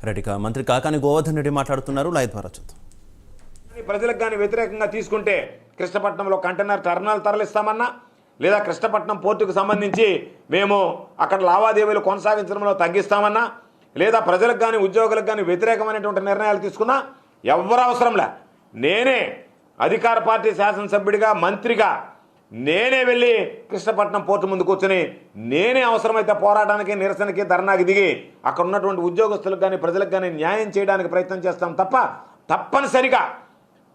రెడ్డిగా మంత్రి కాకాని గోవర్ధన్ రెడ్డి మాట్లాడుతున్నారు. లైవ్ ద్వారా చూద్దాం. ప్రజలకు కానీ వ్యతిరేకంగా తీసుకుంటే కృష్ణపట్నంలో కంటైనర్ టర్మినల్ తరలిస్తామన్నా, లేదా కృష్ణపట్నం పోర్టుకు సంబంధించి మేము అక్కడ లావాదేవీలు కొనసాగించడంలో తగ్గిస్తామన్నా, లేదా ప్రజలకు కానీ ఉద్యోగులకు కానీ వ్యతిరేకమైనటువంటి నిర్ణయాలు తీసుకున్నా ఎవ్వరు అవసరంలే. నేనే అధికార పార్టీ శాసనసభ్యుడిగా, మంత్రిగా నేనే వెళ్ళి కృష్ణపట్నం పోర్టు ముందు కూర్చొని నేనే అవసరమైతే పోరాటానికి, నిరసనకి, ధర్నాకి దిగి అక్కడ ఉన్నటువంటి ఉద్యోగస్తులకు కానీ ప్రజలకు కానీ న్యాయం చేయడానికి ప్రయత్నం చేస్తాం తప్ప తప్పనిసరిగా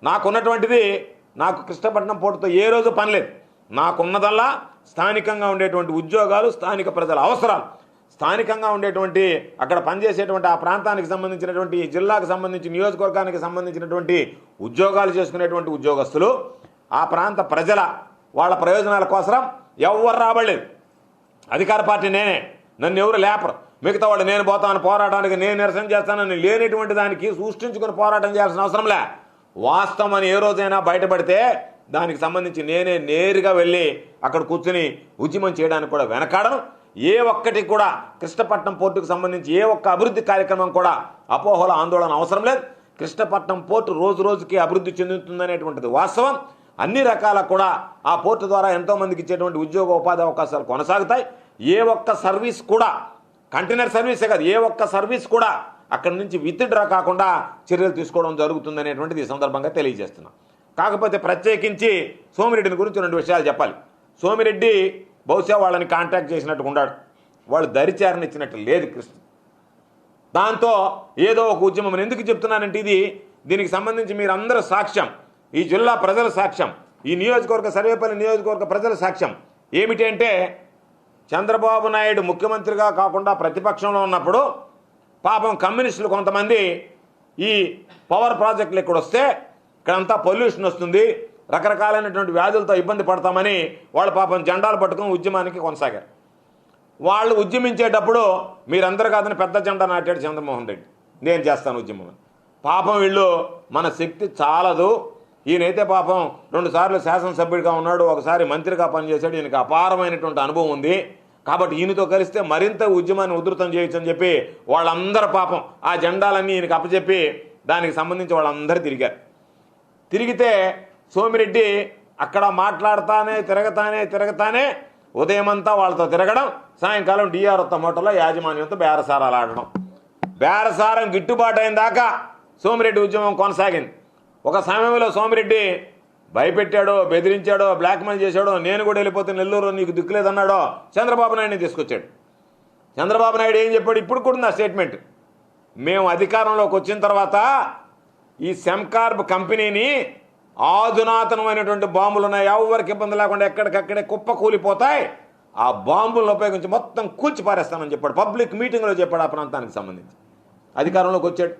నాకున్నటువంటిది నాకు కృష్ణపట్నం పోర్టుతో ఏ రోజు పనిలేదు. నాకున్నదల్లా స్థానికంగా ఉండేటువంటి ఉద్యోగాలు, స్థానిక ప్రజల అవసరాలు, స్థానికంగా ఉండేటువంటి అక్కడ పనిచేసేటువంటి ఆ ప్రాంతానికి సంబంధించినటువంటి, జిల్లాకు సంబంధించి, నియోజకవర్గానికి సంబంధించినటువంటి ఉద్యోగాలు చేసుకునేటువంటి ఉద్యోగస్తులు, ఆ ప్రాంత ప్రజల వాళ్ళ ప్రయోజనాల కోసం ఎవరు రాబడలేదు. అధికార పార్టీ నేనే, నన్ను ఎవరు లేపరు. మిగతా వాళ్ళు నేను పోతాను పోరాటానికి, నేను నిరసన చేస్తానని లేనిటువంటి దానికి సృష్టించుకుని పోరాటం చేయాల్సిన అవసరంలే. వాస్తవం అని ఏ రోజైనా బయటపడితే దానికి సంబంధించి నేనే నేరుగా వెళ్ళి అక్కడ కూర్చుని ఉద్యమం చేయడానికి కూడా వెనకాడను. ఏ ఒక్కటి కూడా కృష్ణపట్నం పోర్టుకు సంబంధించి ఏ ఒక్క అభివృద్ధి కార్యక్రమం కూడా అపోహల ఆందోళన అవసరం లేదు. కృష్ణపట్నం పోర్టు రోజు రోజుకి అభివృద్ధి చెందుతుందనేటువంటిది వాస్తవం. అన్ని రకాల కూడా ఆ పోర్టు ద్వారా ఎంతోమందికి ఇచ్చేటువంటి ఉద్యోగ ఉపాధి అవకాశాలు కొనసాగుతాయి. ఏ ఒక్క సర్వీస్ కూడా, కంటైనర్ సర్వీసే కాదు, ఏ ఒక్క సర్వీస్ కూడా అక్కడి నుంచి విత్డ్రా కాకుండా చర్యలు తీసుకోవడం జరుగుతుందనేటువంటిది ఈ సందర్భంగా తెలియజేస్తున్నాం. కాకపోతే ప్రత్యేకించి సోమిరెడ్డిని గురించి 2 విషయాలు చెప్పాలి. సోమిరెడ్డి బహుశా వాళ్ళని కాంటాక్ట్ చేసినట్టుగా ఉన్నాడు, వాళ్ళు దరిచారణ ఇచ్చినట్టు లేదు కృష్ణ. దాంతో ఏదో ఒక ఉద్యమం. ఎందుకు చెప్తున్నానంటే దీనికి సంబంధించి మీరందరూ సాక్ష్యం, ఈ జిల్లా ప్రజల సాక్ష్యం, ఈ నియోజకవర్గ సర్వేపల్లి నియోజకవర్గ ప్రజల సాక్ష్యం ఏమిటి అంటే, చంద్రబాబు నాయుడు ముఖ్యమంత్రిగా కాకుండా ప్రతిపక్షంలో ఉన్నప్పుడు పాపం కమ్యూనిస్టులు కొంతమంది ఈ పవర్ ప్రాజెక్టులు ఇక్కడ వస్తే ఇక్కడంతా పొల్యూషన్ వస్తుంది, రకరకాలైనటువంటి వ్యాధులతో ఇబ్బంది పడతామని వాళ్ళు పాపం జెండాలు పట్టుకుని ఉద్యమానికి కొనసాగారు. వాళ్ళు ఉద్యమించేటప్పుడు మీరందరూ కాదని పెద్ద జెండా నాటాడు చంద్రమోహన్ రెడ్డి, నేను చేస్తాను ఉద్యమం అని. పాపం వీళ్ళు మన శక్తి చాలదు, ఈయనైతే పాపం 2 సార్లు శాసనసభ్యుడిగా ఉన్నాడు, ఒకసారి మంత్రిగా పనిచేశాడు, ఈయనకి అపారమైనటువంటి అనుభవం ఉంది, కాబట్టి ఈయనతో కలిస్తే మరింత ఉద్యమాన్ని ఉధృతం చేయొచ్చు అని చెప్పి వాళ్ళందరూ పాపం ఆ జెండాలన్నీ ఈయనకి అప్పచెప్పి దానికి సంబంధించి వాళ్ళందరూ తిరిగితే సోమిరెడ్డి అక్కడ మాట్లాడుతానే తిరగతానే ఉదయమంతా వాళ్ళతో తిరగడం, సాయంకాలం డిఆర్ హోటల్లో యాజమాన్యంతో బేరసారాలు ఆడడం. బేరసారం గిట్టుబాటు అయిన దాకా సోమిరెడ్డి ఉద్యమం కొనసాగింది. ఒక సమయంలో సోమిరెడ్డి భయపెట్టాడో, బెదిరించాడో, బ్లాక్మెయిల్ చేశాడో, నేను కూడా వెళ్ళిపోతే నెల్లూరు నీకు దిక్కులేదన్నాడో చంద్రబాబు నాయుడిని తీసుకొచ్చాడు. చంద్రబాబు నాయుడు ఏం చెప్పాడు, ఇప్పుడు కూడా నా స్టేట్మెంట్, మేము అధికారంలోకి వచ్చిన తర్వాత ఈ సెమ్కార్బ్ కంపెనీని ఆధునాతనమైనటువంటి బాంబులు ఉన్నాయి, ఎవరికి ఇబ్బంది లేకుండా ఎక్కడికక్కడే కుప్ప కూలిపోతాయి, ఆ బాంబులను ఉపయోగించి మొత్తం కూల్చి పారేస్తానని చెప్పాడు. పబ్లిక్ మీటింగ్లో చెప్పాడు. ఆ ప్రాంతానికి సంబంధించి అధికారంలోకి వచ్చాడు.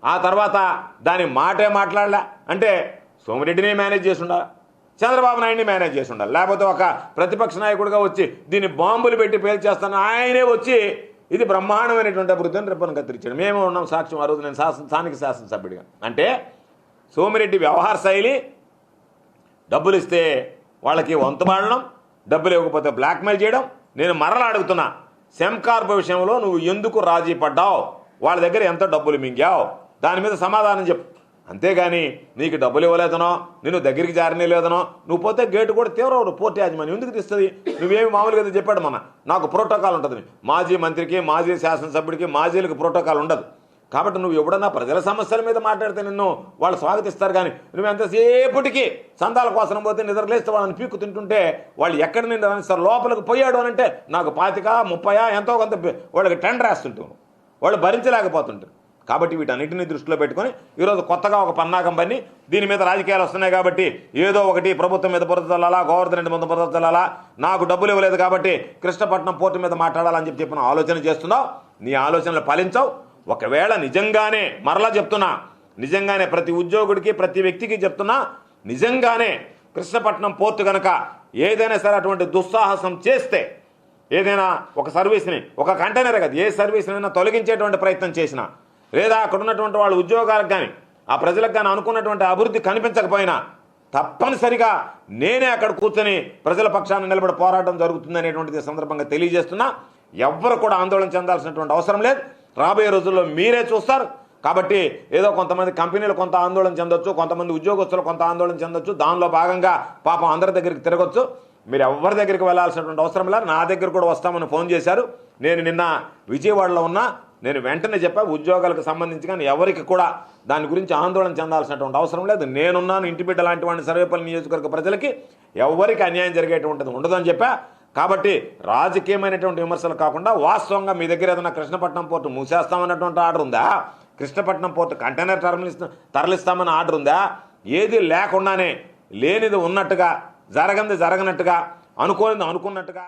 ఆ తర్వాత దాని మాటే మాట్లాడలే. అంటే సోమిరెడ్డిని మేనేజ్ చేసి ఉండాలి, చంద్రబాబు నాయుడిని మేనేజ్ చేసి ఉండాలి, లేకపోతే ఒక ప్రతిపక్ష నాయకుడిగా వచ్చి దీన్ని బాంబులు పెట్టి పేల్చేస్తాను ఆయనే వచ్చి ఇది బ్రహ్మాండమైనటువంటి అభివృద్ధిని రిబ్బన్ కత్తిరించాడు. మేము ఉన్నాం సాక్ష్యం. ఆ రోజు నేను స్థానిక శాసనసభ్యుడిగా. అంటే సోమిరెడ్డి వ్యవహార శైలి, డబ్బులు ఇస్తే వాళ్ళకి వంతుమాడడం, డబ్బులు ఇవ్వకపోతే బ్లాక్మెయిల్ చేయడం. నేను మరలా అడుగుతున్నా, సెమ్కార్బ్ విషయంలో నువ్వు ఎందుకు రాజీ పడ్డావు, వాళ్ళ దగ్గర ఎంత డబ్బులు మింగావు, దాని మీద సమాధానం చెప్పు. అంతేగాని నీకు డబ్బులు ఇవ్వలేదనో, నేను దగ్గరికి జారనే లేదనో, నువ్వు పోతే గేటు కూడా తీవ్ర పోర్టు యాజమాన్యం ఎందుకు తీస్తుంది. నువ్వేమి మామూలుగా చెప్పాడు, నాకు ప్రోటోకాల్ ఉంటుంది, మాజీ మంత్రికి, మాజీ శాసనసభ్యుడికి, మాజీలకు ప్రోటోకాల్ ఉండదు. కాబట్టి నువ్వు ఎప్పుడన్నా ప్రజల సమస్యల మీద మాట్లాడితే నిన్ను వాళ్ళు స్వాగతిస్తారు. కానీ నువ్వు ఎంతసేపటికి సందాల కోసం పోతే నిద్రలేస్తే వాళ్ళని పీక్కు తింటుంటే వాళ్ళు ఎక్కడి నుండి రానిస్తారు. లోపలికి పోయాడు అని అంటే నాకు 25, 30 ఎంతో కొంత వాళ్ళకి టెండర్ వేస్తుంటాను, వాళ్ళు భరించలేకపోతుంటారు. కాబట్టి వీటన్నిటిని దృష్టిలో పెట్టుకొని ఈరోజు కొత్తగా ఒక పన్నాగం పని దీని మీద రాజకీయాలు వస్తున్నాయి కాబట్టి ఏదో ఒకటి ప్రభుత్వం మీద బురద చల్లాలా, గోవర్ధన్ రెడ్డి మీద బురద చల్లాలా, నాకు డబ్బులు ఇవ్వలేదు కాబట్టి కృష్ణపట్నం పోర్టు మీద మాట్లాడాలని చెప్పిన ఆలోచన చేస్తున్నావు. నీ ఆలోచనలు ఫలించవు. ఒకవేళ నిజంగానే, మరలా చెప్తున్నా, నిజంగానే ప్రతి ఉద్యోగుడికి, ప్రతి వ్యక్తికి చెప్తున్నా, నిజంగానే కృష్ణపట్నం పోర్టు కనుక ఏదైనా సరే అటువంటి దుస్సాహసం చేస్తే, ఏదైనా ఒక సర్వీస్ని, ఒక కంటైనర్ కాదు, ఏ సర్వీస్నైనా తొలగించేటువంటి ప్రయత్నం చేసినా, లేదా అక్కడ ఉన్నటువంటి వాళ్ళ ఉద్యోగాలకు కానీ ఆ ప్రజలకు కానీ అనుకున్నటువంటి అభివృద్ధి కనిపించకపోయినా తప్పనిసరిగా నేనే అక్కడ కూర్చొని ప్రజల పక్షాన నిలబడి పోరాటం జరుగుతుంది అనేటువంటిది సందర్భంగా తెలియజేస్తున్నా. ఎవ్వరు కూడా ఆందోళన చెందాల్సినటువంటి అవసరం లేదు. రాబోయే రోజుల్లో మీరే చూస్తారు. కాబట్టి ఏదో కొంతమంది కంపెనీలు కొంత ఆందోళన చెందొచ్చు, కొంతమంది ఉద్యోగస్తులు కొంత ఆందోళన చెందొచ్చు, దానిలో భాగంగా పాపం అందరి దగ్గరికి తిరగొచ్చు. మీరు ఎవరి దగ్గరికి వెళ్ళాల్సినటువంటి అవసరం లేదు. నా దగ్గర కూడా వస్తామని ఫోన్ చేశారు. నేను నిన్న విజయవాడలో ఉన్నా, నేను వెంటనే చెప్పా ఉద్యోగాలకు సంబంధించి కానీ ఎవరికి కూడా దాని గురించి ఆందోళన చెందాల్సినటువంటి అవసరం లేదు. నేనున్నాను, ఇంటి బిడ్డ లాంటి వాడిని, సర్వేపల్లి నియోజకవర్గ ప్రజలకి ఎవరికి అన్యాయం జరిగేటువంటిది ఉండదని చెప్పా. కాబట్టి రాజకీయమైనటువంటి విమర్శలు కాకుండా వాస్తవంగా మీ దగ్గర ఏదైనా కృష్ణపట్నం పోర్టు మూసేస్తామన్నటువంటి ఆర్డర్ ఉందా? కృష్ణపట్నం పోర్టు కంటైనర్ తరలిస్తామని ఆర్డర్ ఉందా? ఏది లేకుండానే లేనిది ఉన్నట్టుగా, జరగనిది జరగనట్టుగా, అనుకోనిది అనుకున్నట్టుగా